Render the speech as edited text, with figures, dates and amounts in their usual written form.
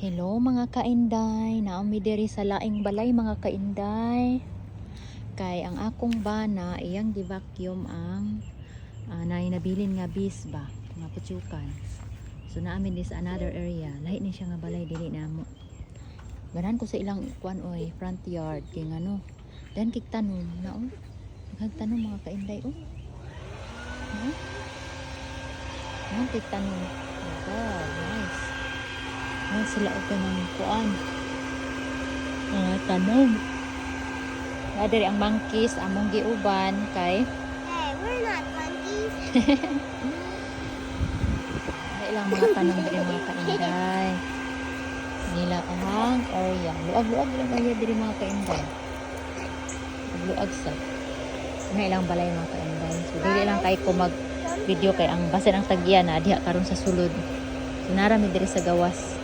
Hello mga kainday, naami diri sa laing balay mga kainday. Kay ang akong bana iyang gi-vacuum ang nabilin nga bis ba, nga putsukan. So naami dis another area, lahi ni siya nga balay dili namo. Ganan ko sa ilang kuan oy, front yard kay ngano. Dan kik tanom na oh. Nagtanom mga kainday oh. Nan kik tanom. Oh, nice. Ay, sila o ng kuan. Tanom. Nadari ang monkeys, among giuban kay. Hey, we're not monkeys. Ilang mga tanom diri mga kainday. Nila ang area. Luag-luag lang area diri mga kainday. Luag sa. Ilang balay mga kainday. So dili lang kay ko mag video kay ang basin ang tagya na diha karon sa sulod. So narami diri sa gawas.